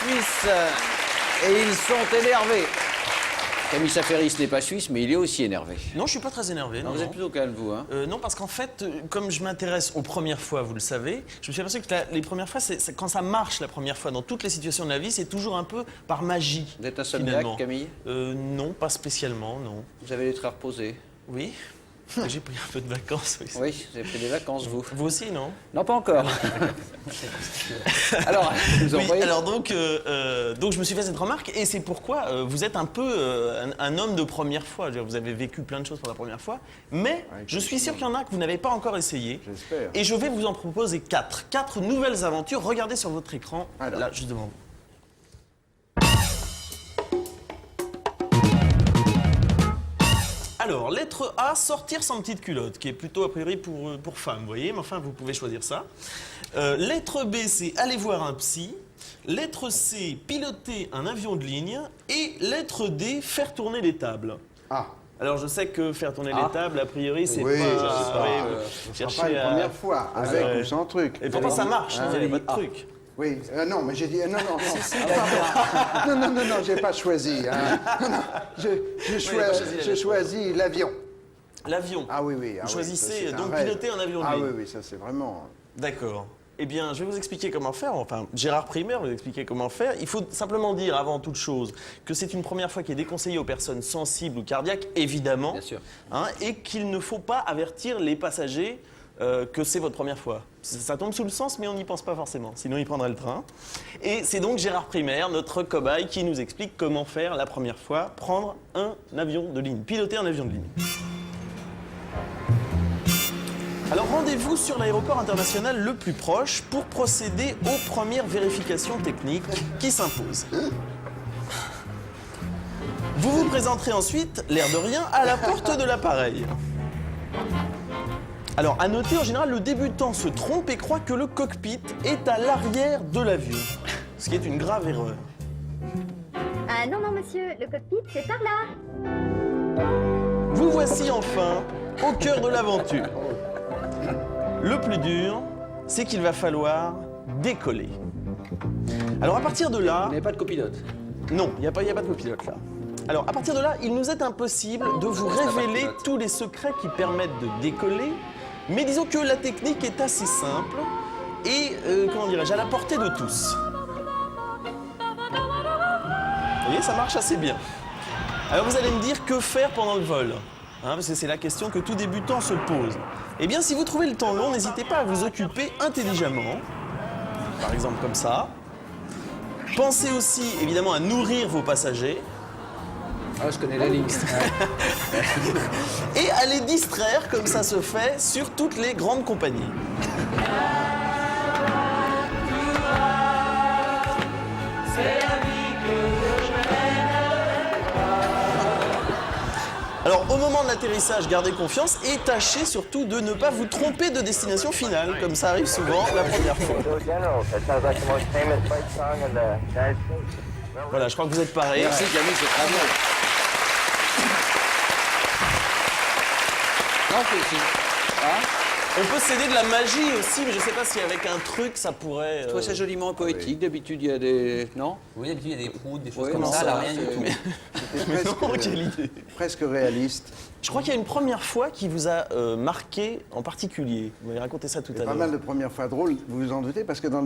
suisses et ils sont énervés. Camille Saferis n'est pas suisse, mais il est aussi énervé. Non, je suis pas très énervé. Non, vous êtes plutôt calme, vous, hein? Non, parce qu'en fait, comme je m'intéresse aux premières fois, vous le savez, je me suis aperçu que les premières fois, quand ça marche la première fois dans toutes les situations de la vie, c'est toujours un peu par magie. Vous êtes insomniaque, Camille? Non, pas spécialement, non. Vous avez les traits reposés? Oui. J'ai pris un peu de vacances. Oui, oui, vous avez pris des vacances, vous. Vous aussi, non? Non, pas encore. Alors, vous en oui, voyez. Alors donc je me suis fait cette remarque et c'est pourquoi vous êtes un peu un homme de première fois. Je veux dire, vous avez vécu plein de choses pour la première fois, mais je suis sûr qu'il y en a que vous n'avez pas encore essayé. J'espère. Et je vais vous en proposer 4. 4 nouvelles aventures. Regardez sur votre écran. Alors. Là, juste devant vous. Alors, lettre A, sortir sans petite culotte, qui est plutôt a priori pour femmes, vous voyez, mais enfin, vous pouvez choisir ça. Lettre B, c'est aller voir un psy. Lettre C, piloter un avion de ligne. Et lettre D, faire tourner les tables. Ah. Alors, je sais que faire tourner les tables, a priori, c'est Oui, pas... ce sera pas une première fois, avec ou sans truc. Et pourtant, ça marche, vous avez votre truc. Oui, non, mais j'ai dit, non, j'ai pas choisi. Hein. Non, j'ai choisi l'avion. L'avion. Ah oui, oui. Vous choisissez ça, donc un rêve. piloter un avion de Ah ligne. oui, oui, ça c'est vraiment... D'accord. Eh bien, je vais vous expliquer comment faire. Enfin, Gérard Primer va vous expliquer comment faire. Il faut simplement dire, avant toute chose, que c'est une première fois qui est déconseillée aux personnes sensibles ou cardiaques, évidemment. Bien sûr. Hein, et qu'il ne faut pas avertir les passagers que c'est votre première fois. Ça tombe sous le sens, mais on n'y pense pas forcément. Sinon, il prendrait le train. Et c'est donc Gérard Primer, notre cobaye, qui nous explique comment faire la première fois, prendre un avion de ligne, piloter un avion de ligne. Alors rendez-vous sur l'aéroport international le plus proche pour procéder aux premières vérifications techniques qui s'imposent. Vous vous présenterez ensuite, l'air de rien, à la porte de l'appareil. Alors, à noter, en général, le débutant se trompe et croit que le cockpit est à l'arrière de l'avion, ce qui est une grave erreur. Ah non, non, monsieur, le cockpit, c'est par là. Vous voici enfin au cœur de l'aventure. Le plus dur, c'est qu'il va falloir décoller. Alors, à partir de là... Vous n'avez pas de copilote? Non, il n'y a pas de copilote là. Alors, à partir de là, il nous est impossible de vous révéler tous les secrets qui permettent de décoller, mais disons que la technique est assez simple et, comment dirais-je, à la portée de tous. Vous voyez, ça marche assez bien. Alors, vous allez me dire que faire pendant le vol, hein, parce que c'est la question que tout débutant se pose. Eh bien, si vous trouvez le temps long, n'hésitez pas à vous occuper intelligemment, par exemple comme ça. Pensez aussi, évidemment, à nourrir vos passagers. Ah, je connais la ligne. Et à les distraire comme ça se fait sur toutes les grandes compagnies. Alors au moment de l'atterrissage, gardez confiance et tâchez surtout de ne pas vous tromper de destination finale, comme ça arrive souvent la première fois. Voilà, je crois que vous êtes parés. Merci, Camille, c'est très bien. Non, hein? On peut céder de la magie aussi, mais je ne sais pas si avec un truc ça pourrait... Je trouve ça joliment poétique. D'habitude, il y a des... Non? Oui, d'habitude, il y a des proutes, des choses Oui, comme non, ça, ça, là, rien du c'est- tout. C'était Non, quelle idée. presque réaliste. Je crois qu'il y a une première fois qui vous a marqué en particulier. Vous m'avez raconté ça tout à Pas l'heure. mal de premières fois drôles, vous vous en doutez, parce que dans